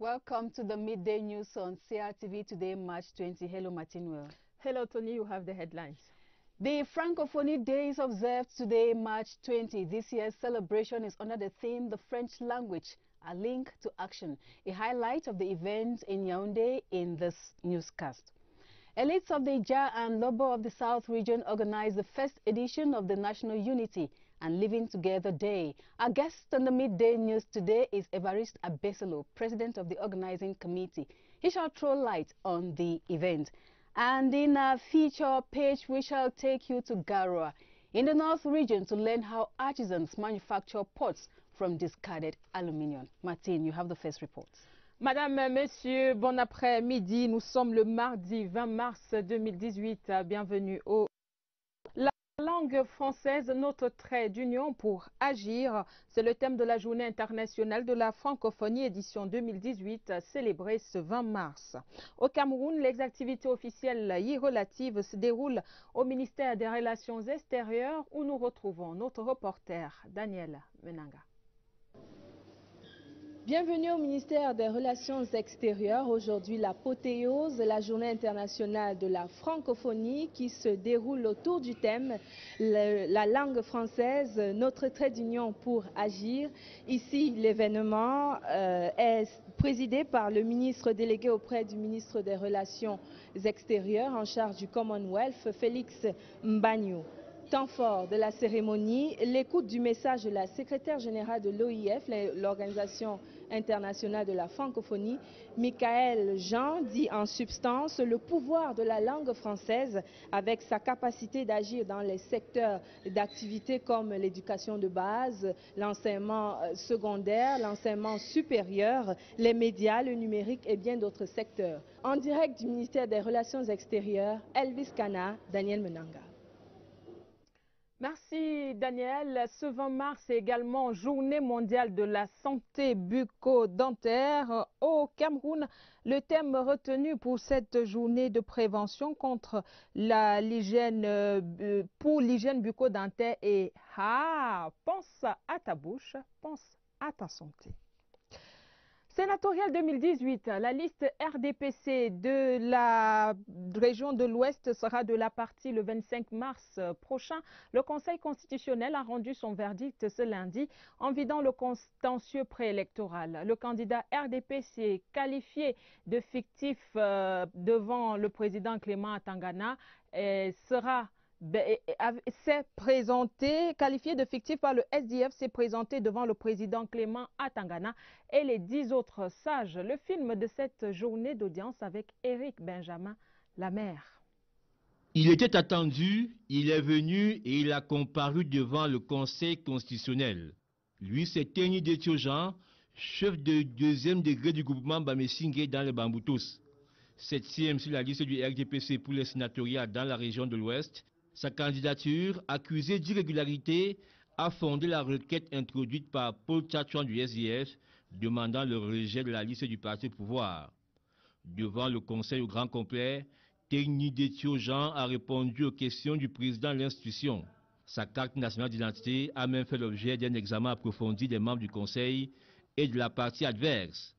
Welcome to the midday news on CRTV today, March 20. Hello, Martin. Hello, Tony. You have the headlines. The Francophonie Day is observed today, March 20. This year's celebration is under the theme, The French Language, a Link to Action, a highlight of the event in Yaoundé in this newscast. Elites of the Ija and Lobo of the South region organized the first edition of the National Unity and Living Together Day. Our guest on the midday news today is Evariste Abesolo, president of the organizing committee. He shall throw light on the event. And in our feature page, we shall take you to Garoua in the North region to learn how artisans manufacture pots from discarded aluminium. Martine, you have the first report. Madame, Messieurs, bon après-midi. Nous sommes le mardi 20 mars 2018. Bienvenue au... La langue française, notre trait d'union pour agir, c'est le thème de la Journée internationale de la francophonie édition 2018 célébrée ce 20 mars. Au Cameroun, les activités officielles y relatives se déroulent au ministère des Relations extérieures où nous retrouvons notre reporter Daniel Menanga. Bienvenue au ministère des Relations extérieures. Aujourd'hui, l'apothéose de la Journée internationale de la francophonie qui se déroule autour du thème la langue française, notre trait d'union pour agir. Ici, l'événement est présidé par le ministre délégué auprès du ministre des Relations extérieures en charge du Commonwealth, Félix Mbagnou. Temps fort de la cérémonie, l'écoute du message de la secrétaire générale de l'OIF, l'Organisation internationale de la francophonie, Michael Jean, dit en substance le pouvoir de la langue française avec sa capacité d'agir dans les secteurs d'activité comme l'éducation de base, l'enseignement secondaire, l'enseignement supérieur, les médias, le numérique et bien d'autres secteurs. En direct du ministère des Relations extérieures, Elvis Kana, Daniel Menanga. Merci Daniel. Ce 20 mars est également Journée mondiale de la santé bucco-dentaire. Au Cameroun, le thème retenu pour cette journée de prévention contre l'hygiène bucco-dentaire est « pense à ta bouche, pense à ta santé ». Sénatorial 2018, la liste RDPC de la région de l'Ouest sera de la partie le 25 mars prochain. Le Conseil constitutionnel a rendu son verdict ce lundi en vidant le contentieux préélectoral. Le candidat RDPC qualifié de fictif devant le président Clément Atangana s'est présenté, qualifié de fictif par le SDF, s'est présenté devant le président Clément Atangana et les 10 autres sages. Le film de cette journée d'audience avec Éric Benjamin Lamère. Il était attendu, il est venu et il a comparu devant le Conseil constitutionnel. Lui, c'est Teni Detiojan, chef de 2e degré du groupement Bamesingé dans les Bamboutos. 7e sur la liste du RDPC pour les sénatoriales dans la région de l'Ouest. Sa candidature, accusée d'irrégularité, a fondé la requête introduite par Paul Tchatchouan du SDF, demandant le rejet de la liste du parti au pouvoir. Devant le Conseil au grand complet, Teni Detiojan a répondu aux questions du président de l'institution. Sa carte nationale d'identité a même fait l'objet d'un examen approfondi des membres du Conseil et de la partie adverse.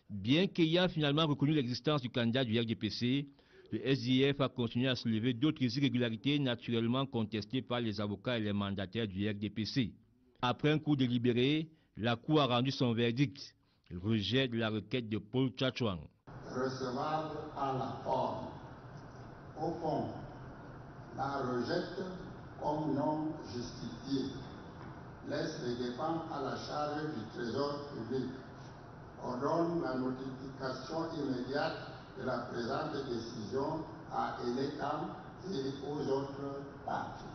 Bien qu'ayant finalement reconnu l'existence du candidat du RDPC, le SDF a continué à soulever d'autres irrégularités naturellement contestées par les avocats et les mandataires du RDPC. Après un cours délibéré, la Cour a rendu son verdict, le rejet de la requête de Paul Tchatchouan. Recevable à la forme. Au fond, la rejette comme non justifiée. Laisse les dépenses à la charge du trésor public. Ordonne la notification immédiate de la présente décision à ENECAM et aux autres parties.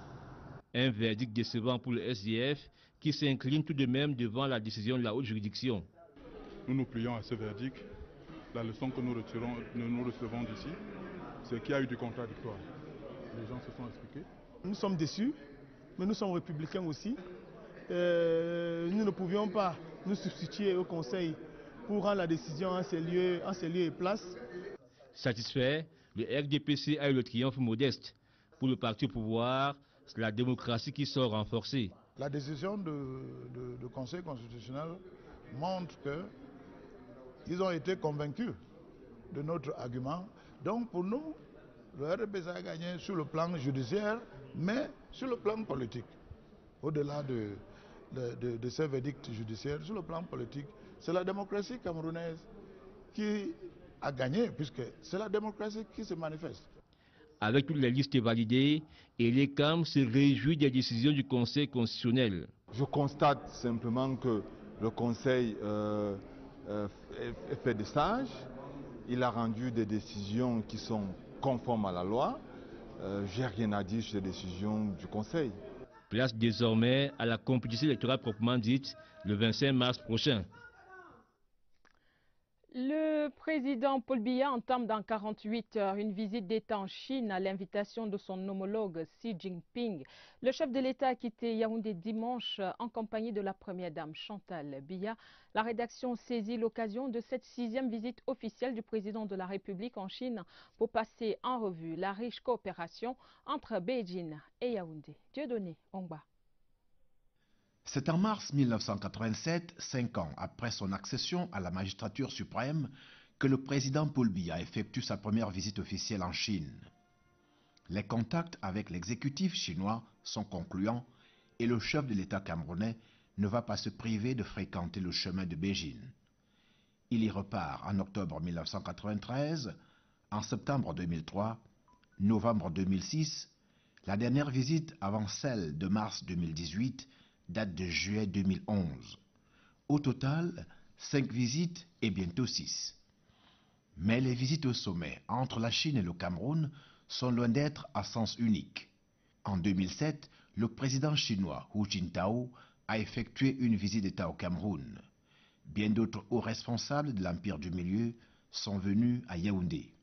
Un verdict décevant pour le SDF qui s'incline tout de même devant la décision de la haute juridiction. Nous nous plions à ce verdict. La leçon que nous recevons d'ici, c'est qu'il y a eu du contradictoire. Les gens se sont expliqués. Nous sommes déçus, mais nous sommes républicains aussi. Nous ne pouvions pas nous substituer au Conseil pour rendre la décision en ces lieux et places. Satisfait, le RDPC a eu le triomphe modeste. Pour le parti au pouvoir, c'est la démocratie qui sort renforcée. La décision du Conseil constitutionnel montre que Ils ont été convaincus de notre argument. Donc pour nous, le RDPC a gagné sur le plan judiciaire, mais sur le plan politique. Au-delà de ces verdicts judiciaires, sur le plan politique, c'est la démocratie camerounaise qui a gagné, puisque c'est la démocratie qui se manifeste. Avec toutes les listes validées, Elekam se réjouit des décisions du Conseil constitutionnel. Je constate simplement que le Conseil est fait de sages. Il a rendu des décisions qui sont conformes à la loi. Je n'ai rien à dire sur les décisions du Conseil. Place désormais à la compétition électorale proprement dite le 25 mars prochain. Le président Paul Biya entame dans 48 heures une visite d'État en Chine à l'invitation de son homologue Xi Jinping. Le chef de l'État a quitté Yaoundé dimanche en compagnie de la première dame Chantal Biya. La rédaction saisit l'occasion de cette 6e visite officielle du président de la République en Chine pour passer en revue la riche coopération entre Beijing et Yaoundé. Dieudonné Ongba. C'est en mars 1987, 5 ans après son accession à la magistrature suprême, que le président Paul Biya effectue sa première visite officielle en Chine. Les contacts avec l'exécutif chinois sont concluants et le chef de l'État camerounais ne va pas se priver de fréquenter le chemin de Beijing. Il y repart en octobre 1993, en septembre 2003, novembre 2006, la dernière visite avant celle de mars 2018 date de juillet 2011. Au total, 5 visites et bientôt 6. Mais les visites au sommet entre la Chine et le Cameroun sont loin d'être à sens unique. En 2007, le président chinois Hu Jintao a effectué une visite d'État au Cameroun. Bien d'autres hauts responsables de l'Empire du Milieu sont venus à Yaoundé.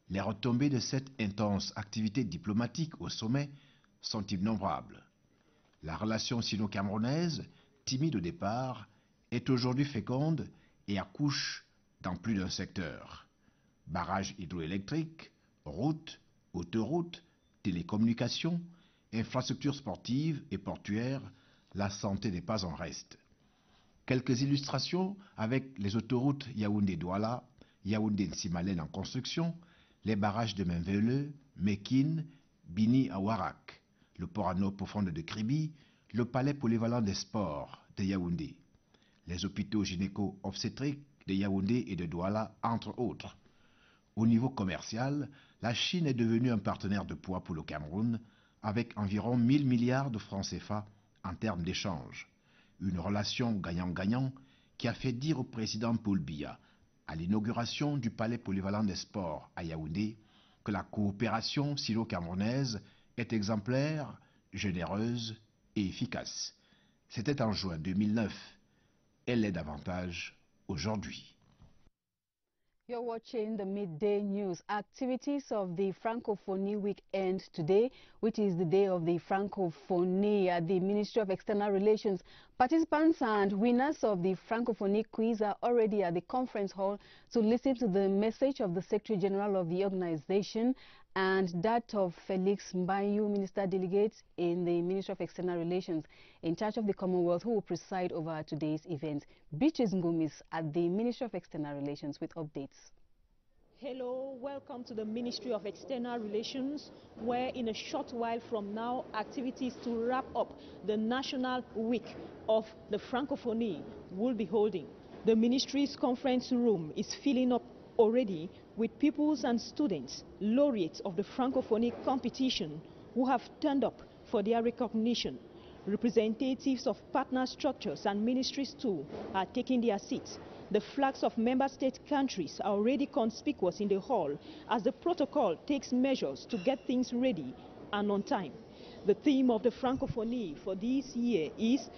Les retombées de cette intense activité diplomatique au sommet sont innombrables. La relation sino-camerounaise, timide au départ, est aujourd'hui féconde et accouche dans plus d'un secteur. Barrages hydroélectriques, routes, autoroutes, télécommunications, infrastructures sportives et portuaires, la santé n'est pas en reste. Quelques illustrations avec les autoroutes Yaoundé-Douala, Yaoundé-Nsimalen en construction, les barrages de Menveleu, Mekine, Bini-Awarak, le port à eau profonde de Kribi, le palais polyvalent des sports de Yaoundé, les hôpitaux gynéco-obstétriques de Yaoundé et de Douala, entre autres. Au niveau commercial, la Chine est devenue un partenaire de poids pour le Cameroun, avec environ 1000 milliards de francs CFA en termes d'échange. Une relation gagnant-gagnant qui a fait dire au président Paul Biya, à l'inauguration du palais polyvalent des sports à Yaoundé, que la coopération sino-camerounaise est exemplaire, généreuse et efficace. C'était en juin 2009. Elle l'est davantage aujourd'hui. You're watching the Midday News. Activities of the Francophonie Week end today, which is the day of the Francophonie at the Ministry of External Relations. Participants and winners of the Francophonie quiz are already at the conference hall to listen to the message of the Secretary General of the organization and that of Felix Mbanyu, Minister Delegate in the Ministry of External Relations, in charge of the Commonwealth, who will preside over today's event. Beatrice Ngumis at the Ministry of External Relations with updates. Hello, welcome to the Ministry of External Relations, where in a short while from now, activities to wrap up the National Week of the Francophonie will be holding. The Ministry's conference room is filling up already with pupils and students, laureates of the Francophonie competition, who have turned up for their recognition. Representatives of partner structures and ministries too are taking their seats. The flags of member state countries are already conspicuous in the hall as the protocol takes measures to get things ready and on time. The theme of the Francophonie for this year is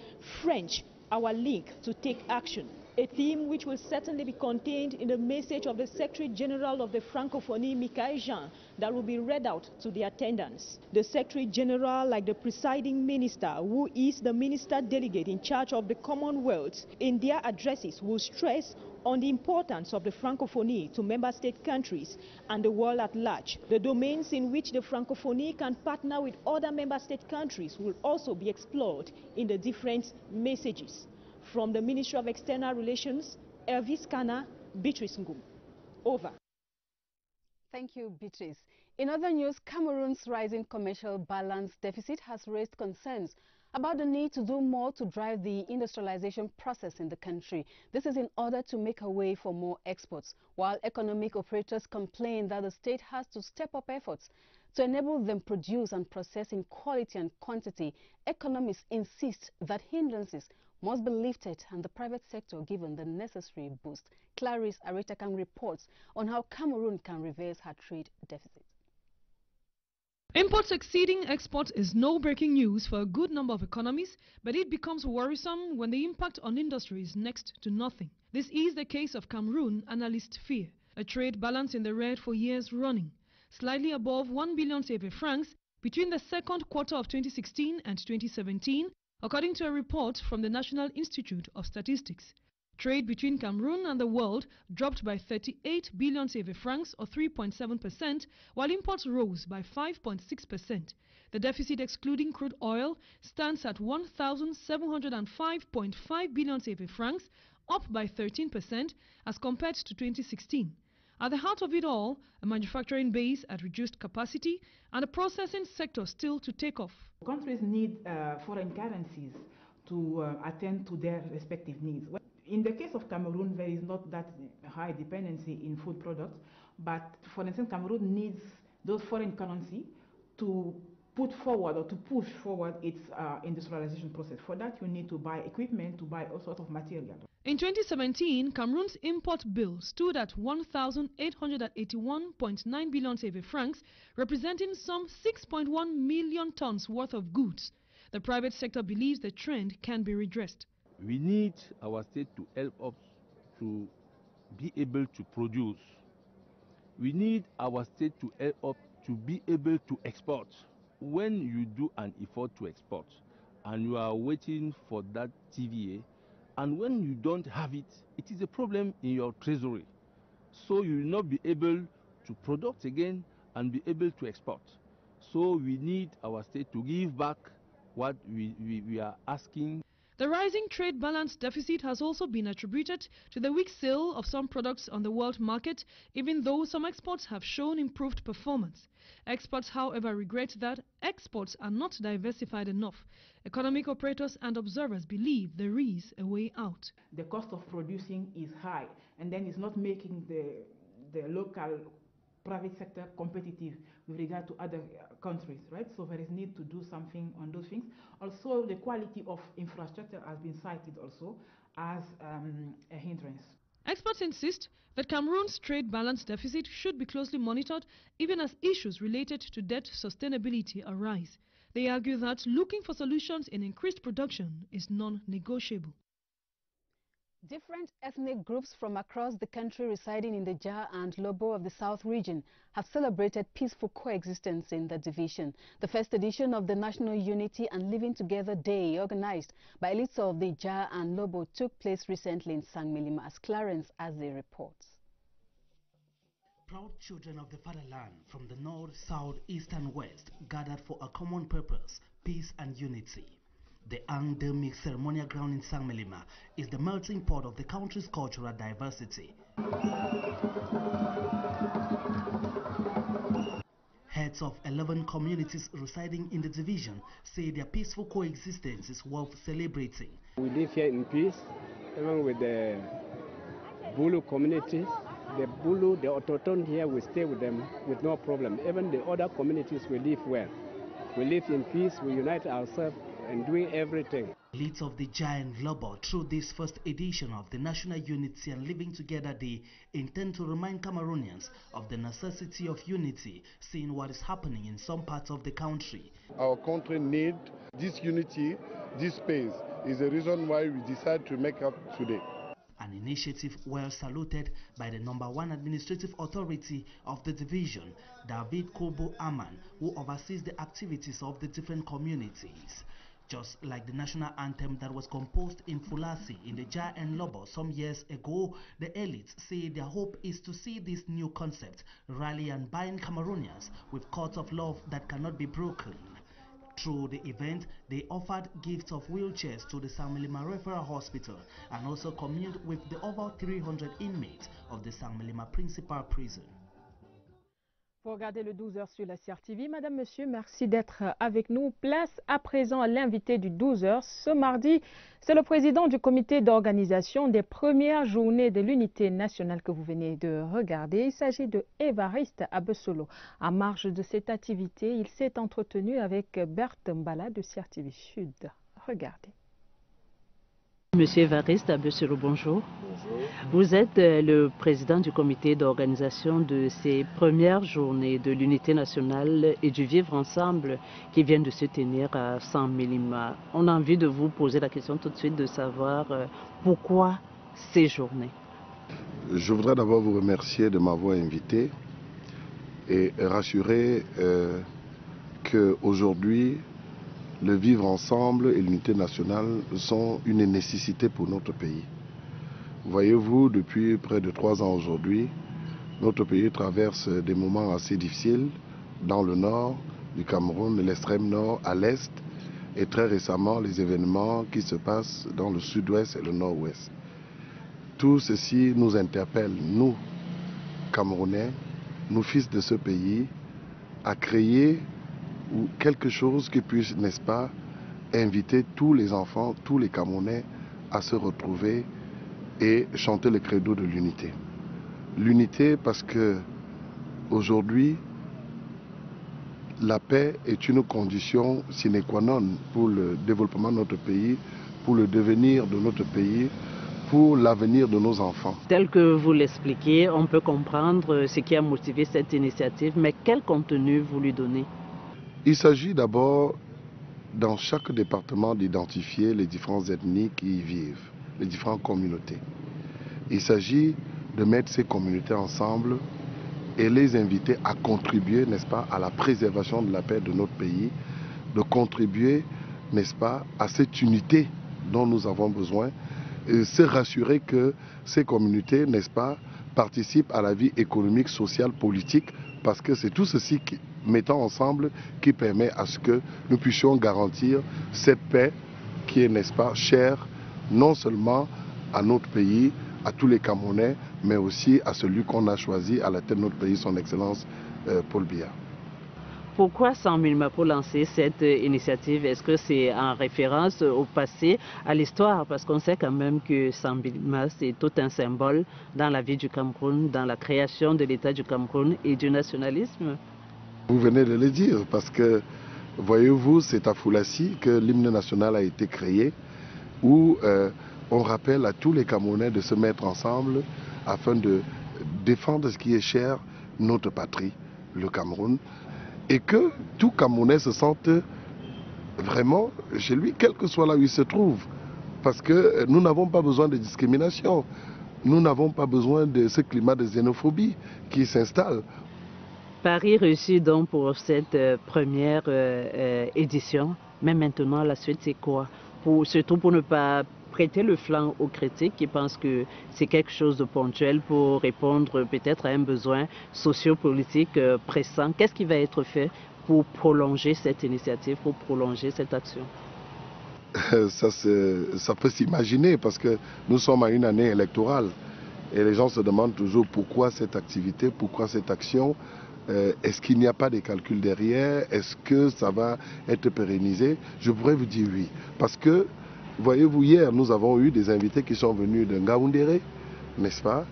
French, our link to take action. A theme which will certainly be contained in the message of the Secretary General of the Francophonie, Michael Jean, that will be read out to the attendants. The Secretary General, like the presiding minister, who is the minister delegate in charge of the Commonwealth, in their addresses will stress on the importance of the Francophonie to member state countries and the world at large. The domains in which the Francophonie can partner with other member state countries will also be explored in the different messages. From the Ministry of External Relations, Elvis Kana, Beatrice Ngum. Over. Thank you, Beatrice. In other news, Cameroon's rising commercial balance deficit has raised concerns about the need to do more to drive the industrialization process in the country. This is in order to make a way for more exports, while economic operators complain that the state has to step up efforts to enable them produce and process in quality and quantity. Economists insist that hindrances must be lifted and the private sector given the necessary boost. Clarice Aretakang reports on how Cameroon can reverse her trade deficit. Imports exceeding exports is no breaking news for a good number of economies, but it becomes worrisome when the impact on industry is next to nothing. This is the case of Cameroon, analysts fear. A trade balance in the red for years running, slightly above 1 billion CFA francs between the second quarter of 2016 and 2017, according to a report from the National Institute of Statistics. Trade between Cameroon and the world dropped by 38 billion CFA francs or 3.7%, while imports rose by 5.6%. The deficit excluding crude oil stands at 1,705.5 billion CFA francs, up by 13% as compared to 2016. At the heart of it all, a manufacturing base at reduced capacity and a processing sector still to take off. Countries need foreign currencies to attend to their respective needs. In the case of Cameroon, there is not that high dependency in food products, but for instance, Cameroon needs those foreign currency to put forward or to push forward its industrialization process. For that, you need to buy equipment, to buy all sorts of material. In 2017, Cameroon's import bill stood at 1,881.9 billion CFA francs, representing some 6.1 million tons worth of goods. The private sector believes the trend can be redressed. We need our state to help us to be able to produce. We need our state to help us to be able to export. When you do an effort to export and you are waiting for that TVA, and when you don't have it, it is a problem in your treasury. So you will not be able to produce again and be able to export. So we need our state to give back what we are asking. The rising trade balance deficit has also been attributed to the weak sale of some products on the world market, even though some exports have shown improved performance. Experts, however, regret that exports are not diversified enough. Economic operators and observers believe there is a way out. The cost of producing is high, and then it's not making the local private sector competitive with regard to other countries, right? So there is need to do something on those things. Also, the quality of infrastructure has been cited also as a hindrance. Experts insist that Cameroon's trade balance deficit should be closely monitored even as issues related to debt sustainability arise. They argue that looking for solutions in increased production is non-negotiable. Different ethnic groups from across the country residing in the Jah and Lobo of the South region have celebrated peaceful coexistence in the division. The first edition of the National Unity and Living Together Day, organized by elites of the Jah and Lobo, took place recently in Sangmilima, as Clarence Aze reports. Proud children of the fatherland from the north, south, east and west gathered for a common purpose, peace and unity. The Angdemic ceremonial ground in Sangmilima is the melting pot of the country's cultural diversity. Heads of 11 communities residing in the division say their peaceful coexistence is worth celebrating. We live here in peace, even with the Bulu communities. The Bulu, the Ototon here, we stay with them with no problem. Even the other communities, we live well. We live in peace, we unite ourselves and doing everything. Leads of the Jah and Lobo, through this first edition of the National Unity and Living Together Day, intend to remind Cameroonians of the necessity of unity, seeing what is happening in some parts of the country. Our country needs this unity, this space is the reason why we decided to make up today. An initiative well saluted by the #1 administrative authority of the division, David Kobo Aman, who oversees the activities of the different communities. Just like the national anthem that was composed in Fulasi in the Jah and Lobo some years ago, the elites say their hope is to see this new concept rally and bind Cameroonians with cords of love that cannot be broken. Through the event, they offered gifts of wheelchairs to the Sangmelima Referral Hospital and also communed with the over 300 inmates of the Sangmelima Principal Prison. Pour regarder le 12h sur la CRTV, Madame, Monsieur, merci d'être avec nous. Place à présent à l'invité du 12h. Ce mardi, c'est le président du comité d'organisation des premières journées de l'unité nationale que vous venez de regarder. Il s'agit de Évariste Abesolo. En marge de cette activité, il s'est entretenu avec Berthe Mbala de CRTV Sud. Regardez. Monsieur Évariste Abesolo, bonjour. Bonjour. Vous êtes le président du comité d'organisation de ces premières journées de l'unité nationale et du vivre ensemble qui viennent de se tenir à Sangmelima. On a envie de vous poser la question tout de suite de savoir pourquoi ces journées. Je voudrais d'abord vous remercier de m'avoir invité et rassurer qu'aujourd'hui, le vivre ensemble et l'unité nationale sont une nécessité pour notre pays. Voyez-vous, depuis près de 3 ans aujourd'hui, notre pays traverse des moments assez difficiles dans le nord du Cameroun, l'extrême nord, à l'est, et très récemment les événements qui se passent dans le sud-ouest et le nord-ouest. Tout ceci nous interpelle, nous, Camerounais, nous fils de ce pays, à créer ou quelque chose qui puisse, n'est-ce pas, inviter tous les enfants, tous les Camerounais à se retrouver et chanter le credo de l'unité. L'unité parce que aujourd'hui, la paix est une condition sine qua non pour le développement de notre pays, pour le devenir de notre pays, pour l'avenir de nos enfants. Tel que vous l'expliquez, on peut comprendre ce qui a motivé cette initiative, mais quel contenu vous lui donnez? Il s'agit d'abord, dans chaque département, d'identifier les différentes ethnies qui y vivent, les différentes communautés. Il s'agit de mettre ces communautés ensemble et les inviter à contribuer, n'est-ce pas, à la préservation de la paix de notre pays, de contribuer, n'est-ce pas, à cette unité dont nous avons besoin, et se rassurer que ces communautés, n'est-ce pas, participent à la vie économique, sociale, politique, parce que c'est tout ceci qui mettant ensemble qui permet à ce que nous puissions garantir cette paix qui est, n'est-ce pas, chère non seulement à notre pays, à tous les Camerounais, mais aussi à celui qu'on a choisi à la tête de notre pays, son Excellence Paul Biya. Pourquoi Sangmelima pour lancer cette initiative? Est-ce que c'est en référence au passé, à l'histoire? Parce qu'on sait quand même que Sangmelima, c'est tout un symbole dans la vie du Cameroun, dans la création de l'État du Cameroun et du nationalisme. Vous venez de le dire, parce que, voyez-vous, c'est à Foulassi que l'hymne national a été créé, où on rappelle à tous les Camerounais de se mettre ensemble afin de défendre ce qui est cher, notre patrie, le Cameroun, et que tout Camerounais se sente vraiment chez lui, quel que soit là où il se trouve. Parce que nous n'avons pas besoin de discrimination, nous n'avons pas besoin de ce climat de xénophobie qui s'installe. Paris réussit donc pour cette première édition, mais maintenant la suite c'est quoi? Surtout pour ne pas prêter le flanc aux critiques qui pensent que c'est quelque chose de ponctuel pour répondre peut-être à un besoin sociopolitique pressant. Qu'est-ce qui va être fait pour prolonger cette initiative, pour prolonger cette action? Ça peut s'imaginer parce que nous sommes à une année électorale et les gens se demandent toujours pourquoi cette activité, pourquoi cette action. Est-ce qu'il n'y a pas de calcul derrière? Est-ce que ça va être pérennisé? Je pourrais vous dire oui. Parce que, voyez-vous, hier, nous avons eu des invités qui sont venus de Ngaoundéré, n'est-ce pas,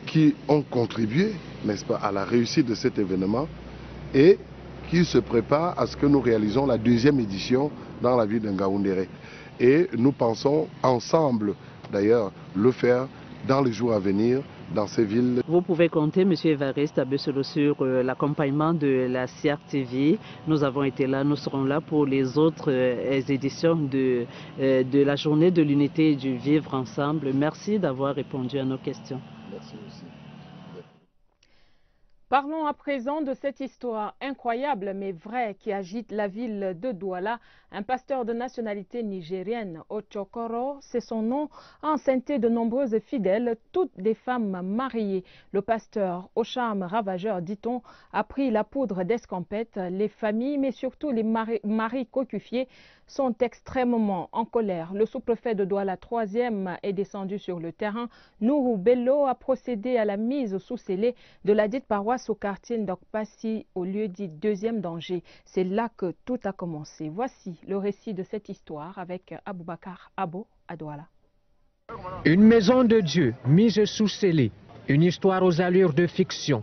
qui ont contribué, n'est-ce pas, à la réussite de cet événement et qui se préparent à ce que nous réalisons la 2e édition dans la ville de Ngaoundéré. Et nous pensons ensemble, d'ailleurs, le faire dans les jours à venir dans ces villes. Vous pouvez compter, M. Évariste Abesolo, sur l'accompagnement de la CRTV. Nous avons été là, nous serons là pour les autres éditions de la journée de l'unité et du vivre ensemble. Merci d'avoir répondu à nos questions. Merci aussi. Parlons à présent de cette histoire incroyable mais vraie qui agite la ville de Douala. Un pasteur de nationalité nigérienne, Ochokoro, c'est son nom, a enceinté de nombreuses fidèles, toutes des femmes mariées. Le pasteur, au charme ravageur, dit-on, a pris la poudre d'escampette. Les familles, mais surtout les maris cocufiés, sont extrêmement en colère. Le sous-préfet de Douala 3e est descendu sur le terrain. Nourou Bello a procédé à la mise sous scellé de la dite paroisse au quartier Ndokpassi, au lieu dit 2e danger. C'est là que tout a commencé. Voici le récit de cette histoire avec Aboubakar Abo à Douala. Une maison de Dieu mise sous scellé, une histoire aux allures de fiction.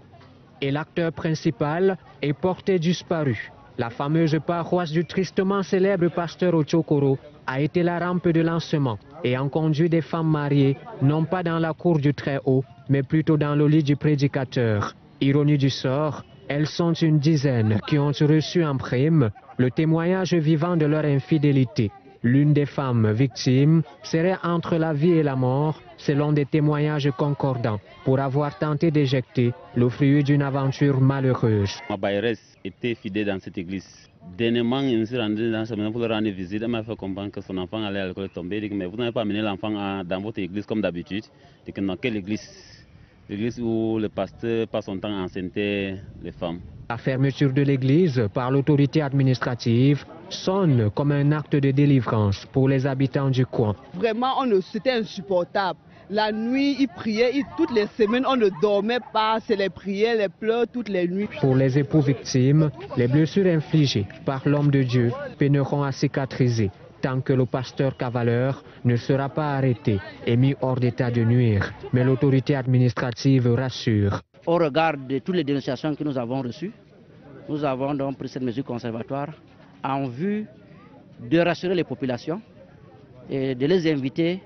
Et l'acteur principal est porté disparu. La fameuse paroisse du tristement célèbre pasteur Ochokoro a été la rampe de lancement et a conduit des femmes mariées, non pas dans la cour du Très-Haut, mais plutôt dans le lit du prédicateur. Ironie du sort, elles sont une dizaine qui ont reçu en prime le témoignage vivant de leur infidélité. L'une des femmes victimes serait entre la vie et la mort, selon des témoignages concordants, pour avoir tenté d'éjecter le fruit d'une aventure malheureuse. Ma bailleuse était fidèle dans cette église. Dernièrement, je me suis rendu dans sa maison pour leur rendre visite. Elle m'a fait comprendre que son enfant allait à l'école tomber. Elle dit, mais vous n'avez pas amené l'enfant dans votre église comme d'habitude. Je dis, dans quelle église? L'église où le pasteur passe son temps à enceinter les femmes. La fermeture de l'église par l'autorité administrative sonne comme un acte de délivrance pour les habitants du coin. Vraiment, c'était insupportable. La nuit, ils priaient, toutes les semaines, on ne dormait pas. C'est les prières, les pleurs toutes les nuits. Pour les époux victimes, les blessures infligées par l'homme de Dieu peineront à cicatriser tant que le pasteur cavaleur ne sera pas arrêté et mis hors d'état de nuire. Mais l'autorité administrative rassure. Au regard de toutes les dénonciations que nous avons reçues, nous avons donc pris cette mesure conservatoire en vue de rassurer les populations et de les inviter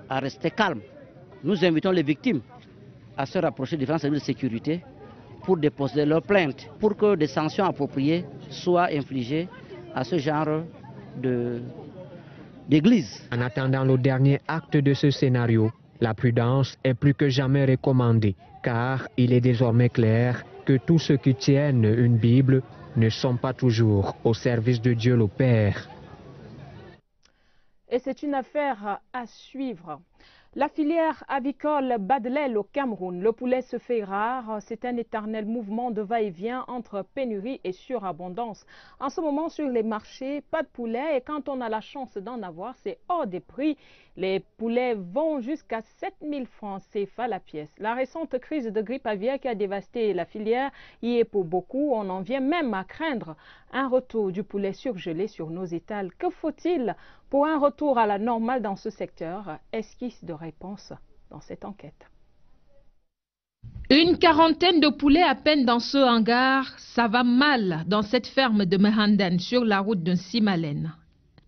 à rester calmes. Nous invitons les victimes à se rapprocher des différents services de sécurité pour déposer leurs plaintes, pour que des sanctions appropriées soient infligées à ce genre d'église. En attendant le dernier acte de ce scénario, la prudence est plus que jamais recommandée, car il est désormais clair que tous ceux qui tiennent une Bible ne sont pas toujours au service de Dieu le Père. Et c'est une affaire à suivre. La filière avicole bat de l'aile au Cameroun. Le poulet se fait rare. C'est un éternel mouvement de va-et-vient entre pénurie et surabondance. En ce moment, sur les marchés, pas de poulet. Et quand on a la chance d'en avoir, c'est hors des prix. Les poulets vont jusqu'à 7 000 francs CFA la pièce. La récente crise de grippe aviaire qui a dévasté la filière y est pour beaucoup. On en vient même à craindre un retour du poulet surgelé sur nos étals. Que faut-il pour un retour à la normale dans ce secteur? Esquisse de réponse dans cette enquête. Une quarantaine de poulets à peine dans ce hangar, ça va mal dans cette ferme de Mehandan sur la route de Simalen.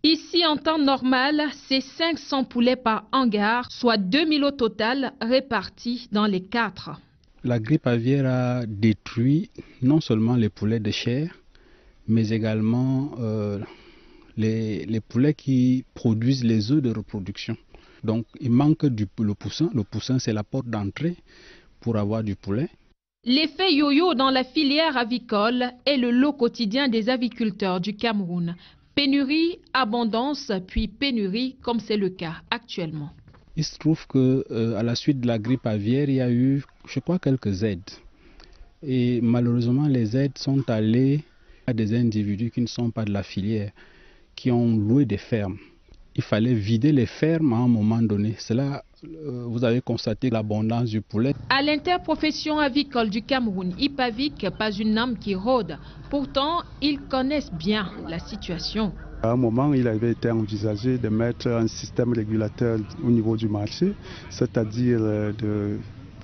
Ici, en temps normal, c'est 500 poulets par hangar, soit 2000 au total répartis dans les 4. La grippe aviaire a détruit non seulement les poulets de chair, mais également les poulets qui produisent les œufs de reproduction. Donc il manque le poussin. Le poussin, c'est la porte d'entrée pour avoir du poulet. L'effet yo-yo dans la filière avicole est le lot quotidien des aviculteurs du Cameroun. Pénurie, abondance, puis pénurie, comme c'est le cas actuellement. Il se trouve qu'à la suite de la grippe aviaire, il y a eu, je crois, quelques aides. Et malheureusement, les aides sont allées à des individus qui ne sont pas de la filière, qui ont loué des fermes. Il fallait vider les fermes à un moment donné. C'est là, vous avez constaté l'abondance du poulet. À l'interprofession avicole du Cameroun, IPAVIC, pas une âme qui rôde. Pourtant, ils connaissent bien la situation. À un moment, il avait été envisagé de mettre un système régulateur au niveau du marché, c'est-à-dire de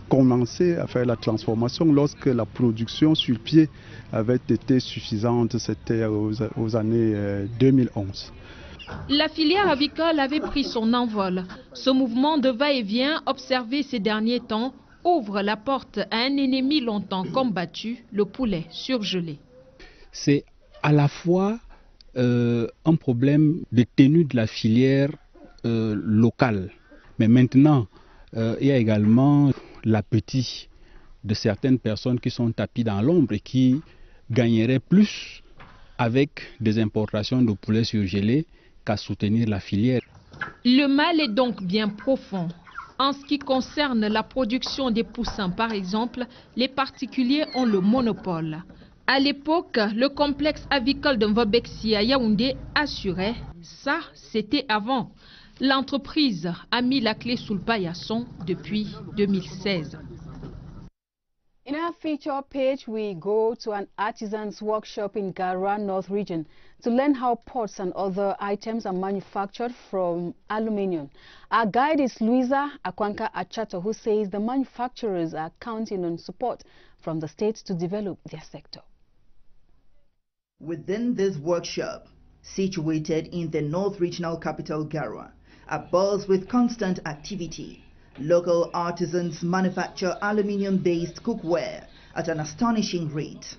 commencer à faire la transformation lorsque la production sur pied avait été suffisante, c'était aux années 2011. La filière avicole avait pris son envol. Ce mouvement de va-et-vient observé ces derniers temps ouvre la porte à un ennemi longtemps combattu, le poulet surgelé. C'est à la fois un problème de tenue de la filière locale, mais maintenant il y a également l'appétit de certaines personnes qui sont tapies dans l'ombre et qui gagneraient plus avec des importations de poulet surgelé qu'à soutenir la filière. Le mal est donc bien profond. En ce qui concerne la production des poussins, par exemple, les particuliers ont le monopole. À l'époque, le complexe avicole de Mvobexi à Yaoundé assurait ça, c'était avant. L'entreprise a mis la clé sous le paillasson depuis 2016. In our feature page, we go to an artisan's workshop in Garwa North region to learn how pots and other items are manufactured from aluminium. Our guide is Luisa Akwanka Achato, who says the manufacturers are counting on support from the state to develop their sector. Within this workshop, situated in the North Regional capital Garwa, abuzz with constant activity, local artisans manufacture aluminium-based cookware at an astonishing rate.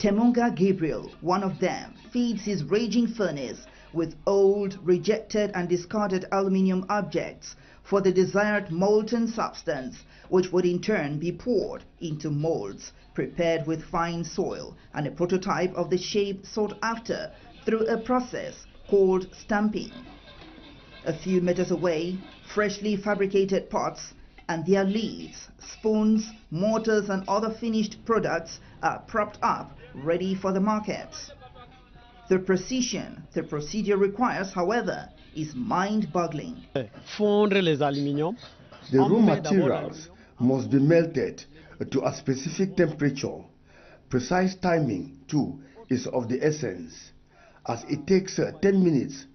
Temunga Gabriel, one of them, feeds his raging furnace with old, rejected and discarded aluminium objects for the desired molten substance, which would in turn be poured into molds prepared with fine soil and a prototype of the shape sought after through a process called stamping. A few meters away, freshly fabricated pots and their lids, spoons, mortars and other finished products are propped up, ready for the market. The precision the procedure requires, however, is mind-boggling. The raw materials must be melted to a specific temperature. Precise timing, too, is of the essence, as it takes 10 minutes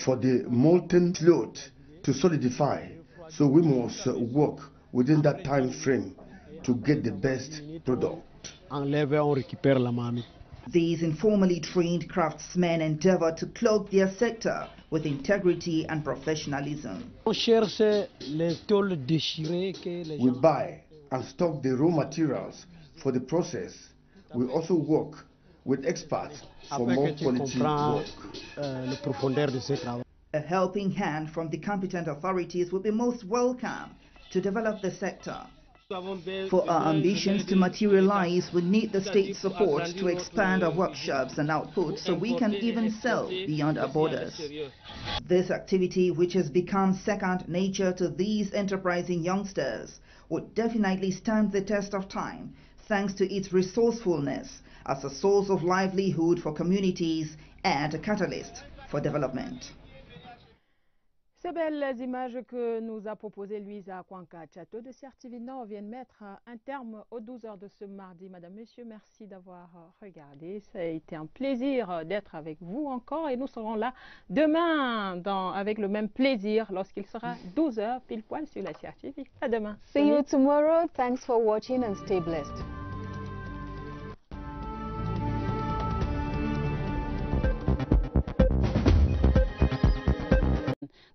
for the molten float to solidify, so we must work within that time frame to get the best product. These informally trained craftsmen endeavor to cloak their sector with integrity and professionalism. We buy and stock the raw materials for the process. We also work with experts for more quality work. A helping hand from the competent authorities will be most welcome to develop the sector. For our ambitions to materialize, we need the state's support to expand our workshops and output so we can even sell beyond our borders. This activity, which has become second nature to these enterprising youngsters, would definitely stand the test of time thanks to its resourcefulness as a source of livelihood for communities and a catalyst for development. Ces belles images que nous a proposées Luisa Akwanka Achato de CRTV Nord viennent mettre un terme aux 12 heures de ce mardi. Madame, Monsieur, merci d'avoir regardé. Ça a été un plaisir d'être avec vous encore et nous serons là demain avec le même plaisir lorsqu'il sera 12 heures pile poil sur la CRTV. À demain. See you tomorrow. Thanks for watching and stay blessed.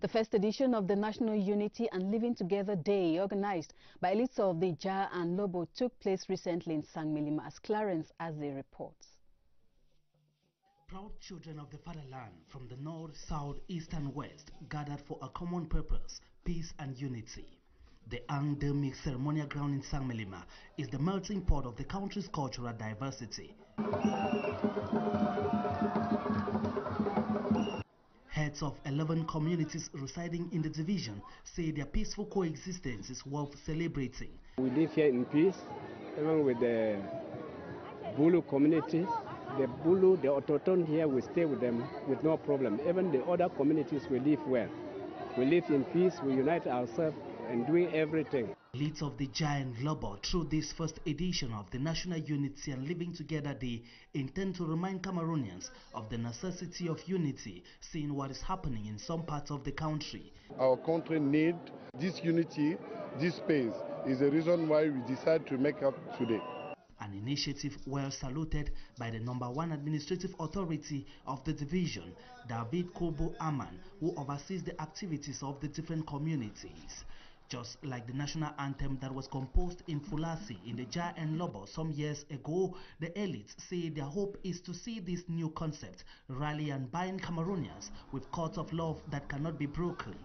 The first edition of the National Unity and Living Together Day, organized by elites of the Ja and Lobo, took place recently in Sangmilima, as Clarence Aze reports. Proud children of the fatherland from the north, south, east and west gathered for a common purpose, peace and unity. The Ang Demik ceremonial ground in Sangmilima is the melting pot of the country's cultural diversity. Heads of 11 communities residing in the division say their peaceful coexistence is worth celebrating. We live here in peace, even with the Bulu community. The Bulu, the Ototon here, we stay with them with no problem. Even the other communities, we live well. We live in peace, we unite ourselves and doing everything. Leads of the Giant Global, through this first edition of the National Unity and Living Together Day, intend to remind Cameroonians of the necessity of unity, seeing what is happening in some parts of the country. Our country needs this unity, this space is the reason why we decided to make up today. An initiative well saluted by the #1 administrative authority of the division, David Kobo Aman, who oversees the activities of the different communities. Just like the national anthem that was composed in Fulasi in the Ja and Lobo some years ago, the elites say their hope is to see this new concept rally and bind Cameroonians with cords of love that cannot be broken.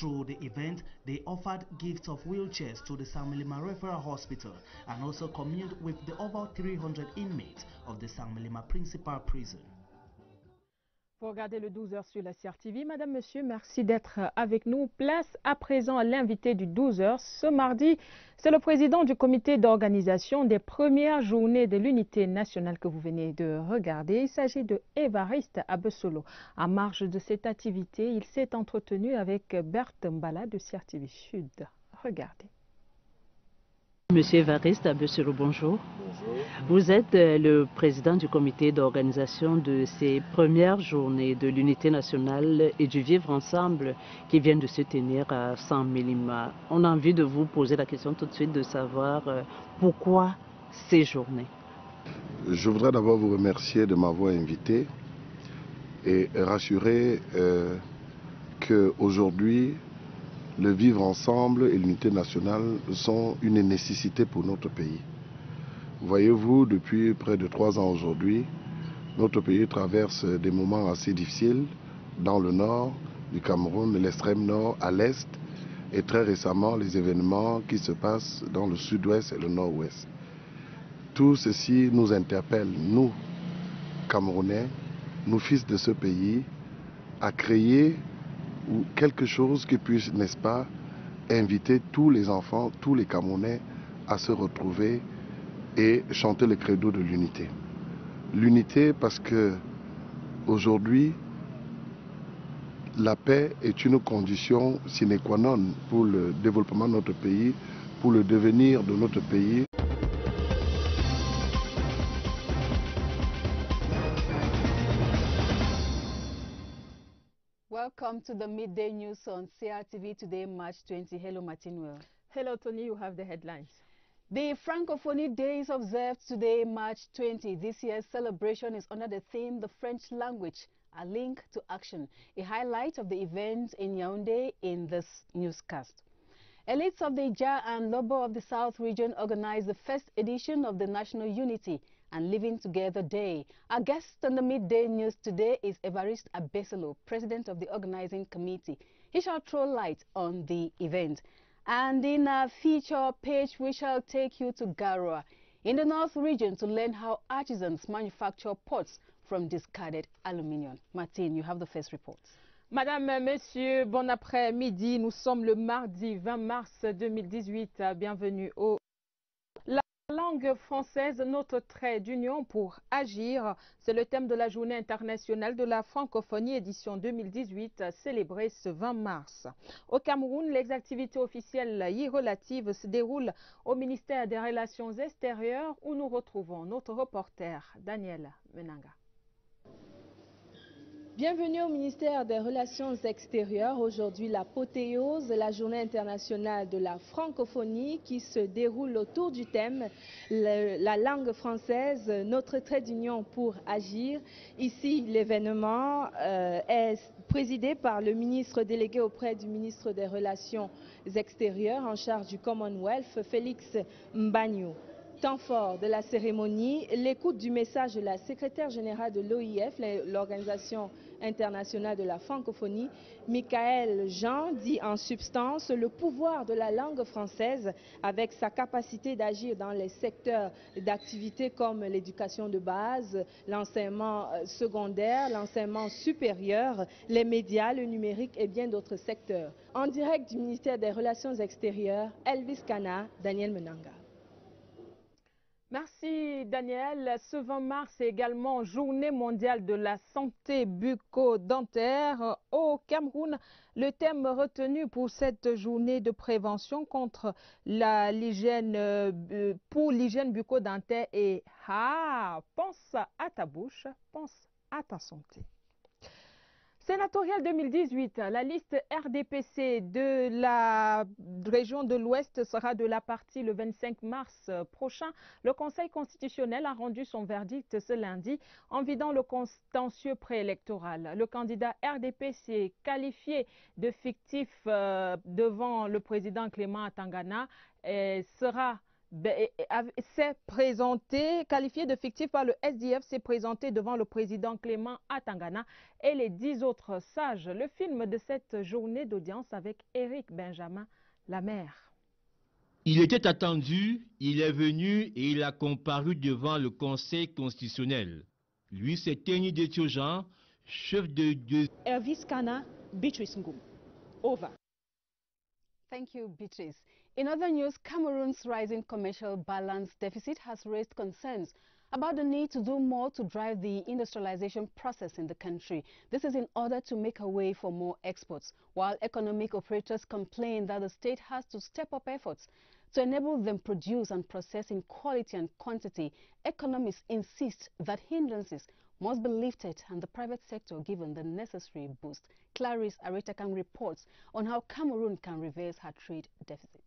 Through the event, they offered gifts of wheelchairs to the Sangmelima Referral Hospital and also communed with the over 300 inmates of the Sangmelima Principal Prison. Vous regardez le 12h sur la CRTV. Madame, Monsieur, merci d'être avec nous. Place à présent à l'invité du 12h. Ce mardi, c'est le président du comité d'organisation des premières journées de l'unité nationale que vous venez de regarder. Il s'agit de Évariste Abessolo. En marge de cette activité, il s'est entretenu avec Berthe Mbala de CRTV Sud. Regardez. Monsieur Évariste Abessolo, bonjour. Bonjour. Vous êtes le président du comité d'organisation de ces premières journées de l'unité nationale et du vivre ensemble qui viennent de se tenir à Sangmelima. On a envie de vous poser la question tout de suite de savoir pourquoi ces journées. Je voudrais d'abord vous remercier de m'avoir invité et rassurer qu'aujourd'hui, le vivre ensemble et l'unité nationale sont une nécessité pour notre pays. Voyez-vous, depuis près de 3 ans aujourd'hui, notre pays traverse des moments assez difficiles dans le nord du Cameroun, l'extrême nord, à l'est, et très récemment les événements qui se passent dans le sud-ouest et le nord-ouest. Tout ceci nous interpelle, nous, Camerounais, nous fils de ce pays, à créer ou quelque chose qui puisse, n'est-ce pas, inviter tous les enfants, tous les Camerounais à se retrouver et chanter le credo de l'unité. L'unité parce que aujourd'hui, la paix est une condition sine qua non pour le développement de notre pays, pour le devenir de notre pays. Welcome to the midday news on CRTV today, March 20. Hello, Martin. Hello, Tony. You have the headlines. The Francophonie Day is observed today, March 20. This year's celebration is under the theme, the French language, a link to action, a highlight of the event in Yaoundé in this newscast. Elites of the Ija and Lobo of the South region organized the first edition of the National Unity and Living Together Day. Our guest on the midday news today is Évariste Abessolo, president of the organizing committee. He shall throw light on the event. And in our feature page, we shall take you to Garoua in the North region to learn how artisans manufacture pots from discarded aluminium. Martine, you have the first report. Madame, Monsieur, bon après-midi. Nous sommes le mardi 20 mars 2018. Bienvenue au... La langue française, notre trait d'union pour agir, c'est le thème de la Journée internationale de la francophonie édition 2018 célébrée ce 20 mars. Au Cameroun, les activités officielles y relatives se déroulent au ministère des Relations extérieures où nous retrouvons notre reporter Daniel Menanga. Bienvenue au ministère des Relations extérieures. Aujourd'hui, l'apothéose de la Journée internationale de la francophonie qui se déroule autour du thème la langue française, notre trait d'union pour agir. Ici, l'événement est présidé par le ministre délégué auprès du ministre des Relations extérieures en charge du Commonwealth, Félix Mbagnou. Temps fort de la cérémonie, l'écoute du message de la secrétaire générale de l'OIF, l'Organisation internationale de la francophonie, Michael Jean, dit en substance le pouvoir de la langue française avec sa capacité d'agir dans les secteurs d'activité comme l'éducation de base, l'enseignement secondaire, l'enseignement supérieur, les médias, le numérique et bien d'autres secteurs. En direct du ministère des Relations extérieures, Elvis Kana, Daniel Menanga. Merci Daniel. Ce 20 mars est également Journée mondiale de la santé bucco-dentaire. Au Cameroun, le thème retenu pour cette journée de prévention contre l'hygiène bucco-dentaire est « pense à ta bouche, pense à ta santé ». Sénatoriale 2018, la liste RDPC de la région de l'Ouest sera de la partie le 25 mars prochain. Le Conseil constitutionnel a rendu son verdict ce lundi en vidant le contentieux préélectoral. Le candidat RDPC qualifié de fictif devant le président Clément Atangana sera s'est présenté, qualifié de fictif par le SDF, s'est présenté devant le président Clément Atangana et les 10 autres sages. Le film de cette journée d'audience avec Éric Benjamin Lamère. Il était attendu, il est venu et il a comparu devant le Conseil constitutionnel. Lui, c'est Teni Detiojan, chef de... Elvis Kana, Beatrice Ngum. Over. Thank you, Beatrice. In other news, Cameroon's rising commercial balance deficit has raised concerns about the need to do more to drive the industrialization process in the country. This is in order to make a way for more exports, while economic operators complain that the state has to step up efforts to enable them produce and process in quality and quantity. Economists insist that hindrances must be lifted and the private sector given the necessary boost. Clarice Aretakang reports on how Cameroon can reverse her trade deficit.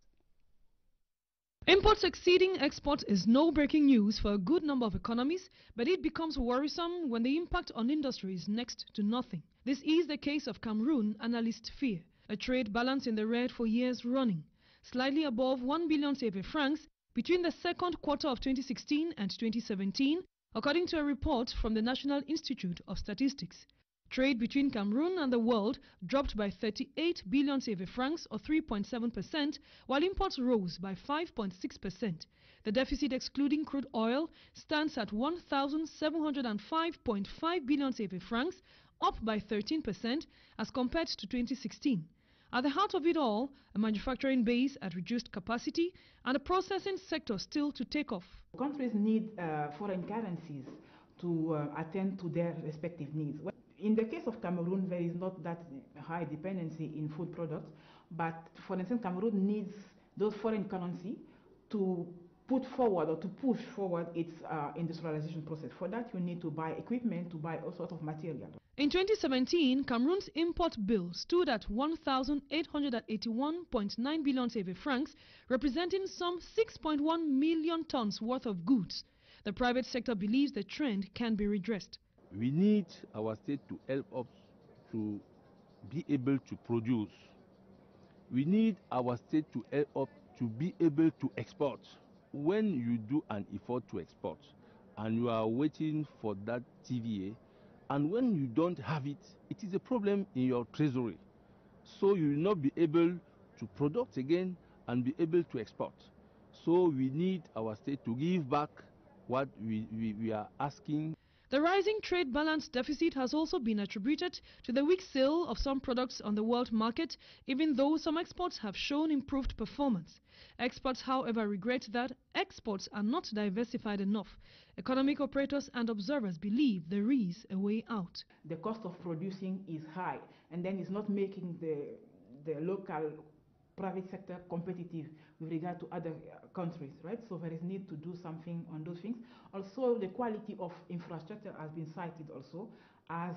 Imports exceeding exports is no breaking news for a good number of economies, but it becomes worrisome when the impact on industry is next to nothing. This is the case of Cameroon, analysts fear. A trade balance in the red for years running, slightly above 1 billion CFA francs between the second quarter of 2016 and 2017, according to a report from the National Institute of Statistics. Trade between Cameroon and the world dropped by 38 billion CFA francs or 3.7%, while imports rose by 5.6%. The deficit excluding crude oil stands at 1,705.5 billion CFA francs, up by 13% as compared to 2016. At the heart of it all, a manufacturing base at reduced capacity and a processing sector still to take off. Countries need foreign currencies to attend to their respective needs. In the case of Cameroon, there is not that high dependency in food products, but for instance, Cameroon needs those foreign currency to put forward or to push forward its industrialization process. For that, you need to buy equipment, to buy all sorts of material. In 2017, Cameroon's import bill stood at 1,881.9 billion CFA francs, representing some 6.1 million tons worth of goods. The private sector believes the trend can be redressed. We need our state to help us to be able to produce. We need our state to help us to be able to export. When you do an effort to export and you are waiting for that TVA, and when you don't have it, it is a problem in your treasury. So you will not be able to produce again and be able to export. So we need our state to give back what we are asking. The rising trade balance deficit has also been attributed to the weak sale of some products on the world market, even though some exports have shown improved performance. Experts, however, regret that exports are not diversified enough. Economic operators and observers believe there is a way out. The cost of producing is high, and then it's not making the local private sector competitive with regard to other countries, right? So there is need to do something on those things. Also, the quality of infrastructure has been cited also as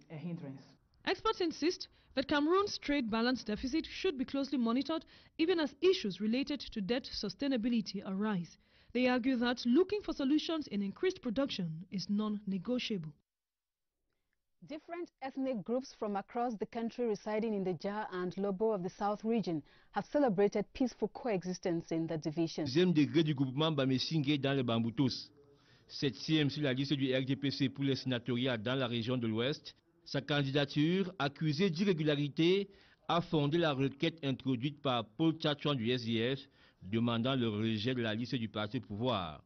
a hindrance. Experts insist that Cameroon's trade balance deficit should be closely monitored even as issues related to debt sustainability arise. They argue that looking for solutions in increased production is non-negotiable. Different ethnic groups from across the country residing in the Jah and Lobo of the South region have celebrated peaceful coexistence in the division. Deuxième degré du groupement Bamesingé dans le Bamboutos. 7e sur la liste du RDPC pour les sénatoriales dans la région de l'Ouest. Sa candidature, accusée d'irrégularité, a fondé la requête introduite par Paul Tchatchouan du SDF, demandant le rejet de la liste du parti au pouvoir.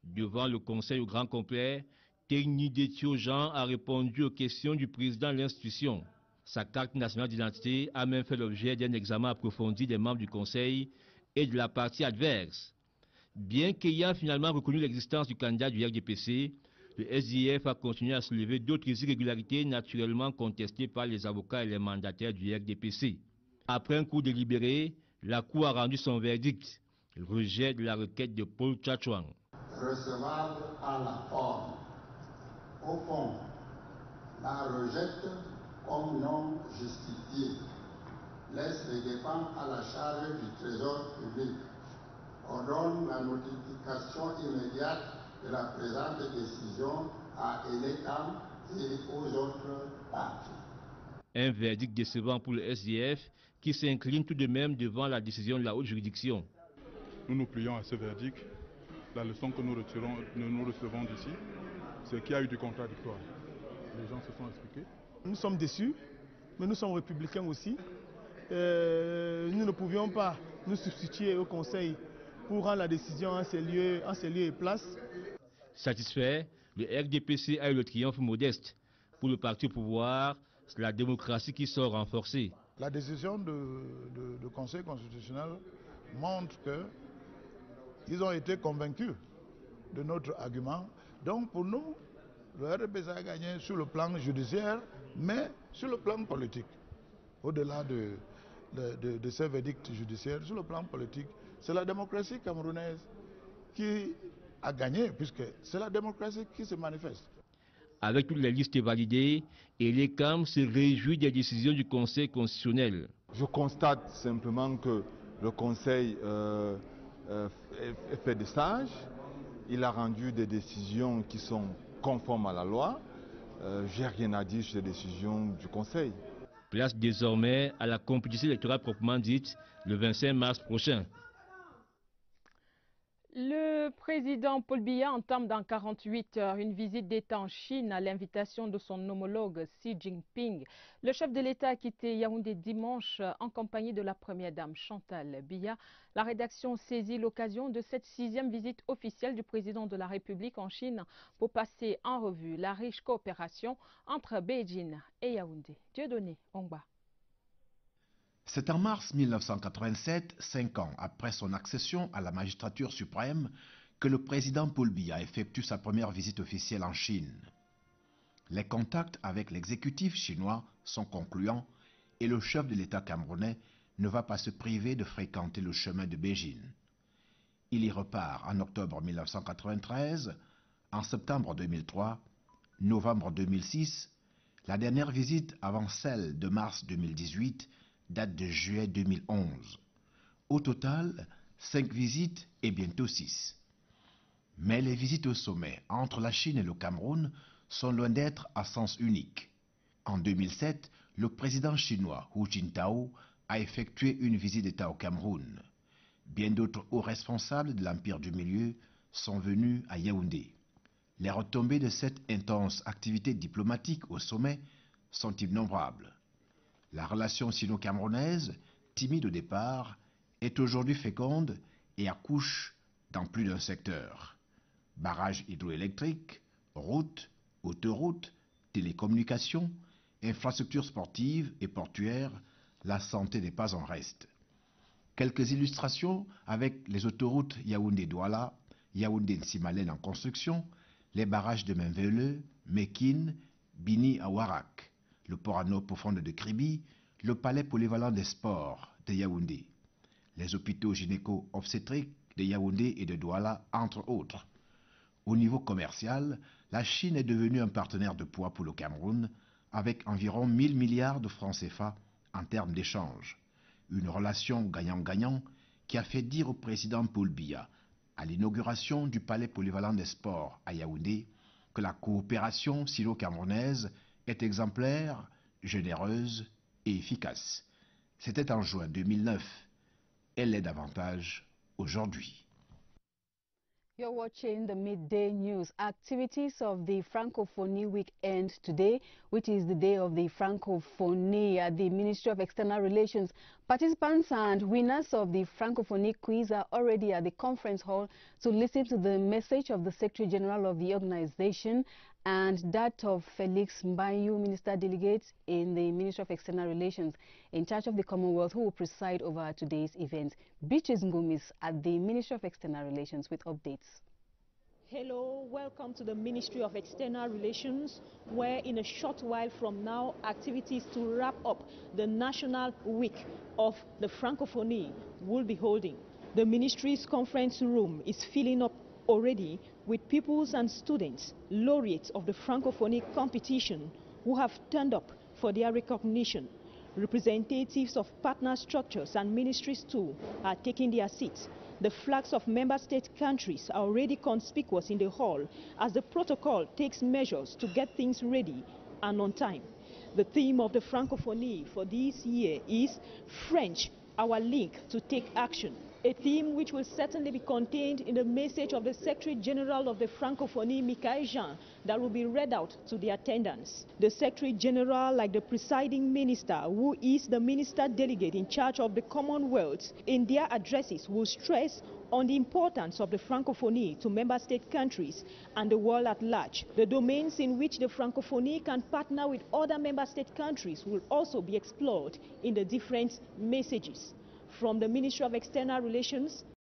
Devant le conseil au grand complet, Teni Detiojan a répondu aux questions du président de l'institution. Sa carte nationale d'identité a même fait l'objet d'un examen approfondi des membres du conseil et de la partie adverse. Bien qu'ayant finalement reconnu l'existence du candidat du RDPC, le SDF a continué à soulever d'autres irrégularités naturellement contestées par les avocats et les mandataires du RDPC. Après un cours délibéré, la Cour a rendu son verdict, le rejet de la requête de Paul Tchatchouan. Recevable à la forme. Au fond, la rejette comme non justifiée, laisse les dépenses à la charge du Trésor public, ordonne la notification immédiate de la présente décision à ENECAM et aux autres parties. Un verdict décevant pour le SDF qui s'incline tout de même devant la décision de la haute juridiction. nous nous plions à ce verdict. La leçon que nous recevons d'ici, c'est qu'il y a eu du contradictoire. Les gens se sont expliqués. Nous sommes déçus, mais nous sommes républicains aussi. Nous ne pouvions pas nous substituer au Conseil pour rendre la décision en ces lieux et places. Satisfait, le RDPC a eu le triomphe modeste. Pour le parti au pouvoir, c'est la démocratie qui sort renforcée. La décision du Conseil constitutionnel montre qu'ils ont été convaincus de notre argument. Donc pour nous, le RDPC a gagné sur le plan judiciaire, mais sur le plan politique. Au-delà de ces verdicts judiciaires, sur le plan politique, c'est la démocratie camerounaise qui a gagné, puisque c'est la démocratie qui se manifeste. Avec toutes les listes validées, l'ECAM se réjouit des décisions du Conseil constitutionnel. Je constate simplement que le Conseil fait des sages. Il a rendu des décisions qui sont conformes à la loi. J'ai rien à dire sur les décisions du Conseil. Place désormais à la compétition électorale proprement dite le 25 mars prochain. Le président Paul Biya entame dans 48 heures une visite d'État en Chine à l'invitation de son homologue Xi Jinping. Le chef de l'État a quitté Yaoundé dimanche en compagnie de la première dame Chantal Biya. La rédaction saisit l'occasion de cette 6e visite officielle du président de la République en Chine pour passer en revue la riche coopération entre Beijing et Yaoundé. Dieudonné Ongba. C'est en mars 1987, 5 ans après son accession à la magistrature suprême, que le président Paul Biya effectue sa première visite officielle en Chine. Les contacts avec l'exécutif chinois sont concluants et le chef de l'État camerounais ne va pas se priver de fréquenter le chemin de Beijing. Il y repart en octobre 1993, en septembre 2003, novembre 2006, la dernière visite avant celle de mars 2018 date de juillet 2011. Au total, 5 visites et bientôt 6. Mais les visites au sommet entre la Chine et le Cameroun sont loin d'être à sens unique. En 2007, le président chinois Hu Jintao a effectué une visite d'État au Cameroun. Bien d'autres hauts responsables de l'Empire du Milieu sont venus à Yaoundé. Les retombées de cette intense activité diplomatique au sommet sont innombrables. La relation sino-camerounaise, timide au départ, est aujourd'hui féconde et accouche dans plus d'un secteur. Barrages hydroélectriques, routes, autoroutes, télécommunications, infrastructures sportives et portuaires, la santé n'est pas en reste. Quelques illustrations avec les autoroutes Yaoundé-Douala, Yaoundé-Nsimalen en construction, les barrages de Menvele, Mekine, Bini à Warak, le port à eau profonde de Kribi, le palais polyvalent des sports de Yaoundé, les hôpitaux gynéco-obstétriques de Yaoundé et de Douala, entre autres. Au niveau commercial, la Chine est devenue un partenaire de poids pour le Cameroun, avec environ 1000 milliards de francs CFA en termes d'échange. Une relation gagnant-gagnant qui a fait dire au président Paul Biya, à l'inauguration du palais polyvalent des sports à Yaoundé, que la coopération sino-camerounaise est exemplaire, généreuse et efficace. C'était en juin 2009. Elle l'est davantage aujourd'hui. You're watching the Midday News. Activities of the Francophonie Week end today, which is the day of the Francophonie at the Ministry of External Relations. Participants and winners of the Francophonie quiz are already at the conference hall to listen to the message of the Secretary General of the organization and that of Felix Mbayu, Minister Delegate in the Ministry of External Relations, in charge of the Commonwealth, who will preside over today's event. Beatrice Ngumis at the Ministry of External Relations with updates. Hello, welcome to the Ministry of External Relations, where in a short while from now, activities to wrap up the National Week of the Francophonie will be holding. The Ministry's conference room is filling up already with pupils and students, laureates of the Francophonie competition, who have turned up for their recognition. Representatives of partner structures and ministries too are taking their seats. The flags of member state countries are already conspicuous in the hall as the protocol takes measures to get things ready and on time. The theme of the Francophonie for this year is French, our link to take action. a theme which will certainly be contained in the message of the Secretary General of the Francophonie, Michael Jean, that will be read out to the attendants. The Secretary General, like the presiding minister, who is the minister delegate in charge of the Commonwealth, in their addresses will stress on the importance of the Francophonie to member state countries and the world at large. The domains in which the Francophonie can partner with other member state countries will also be explored in the different messages. From the Ministry of External Relations,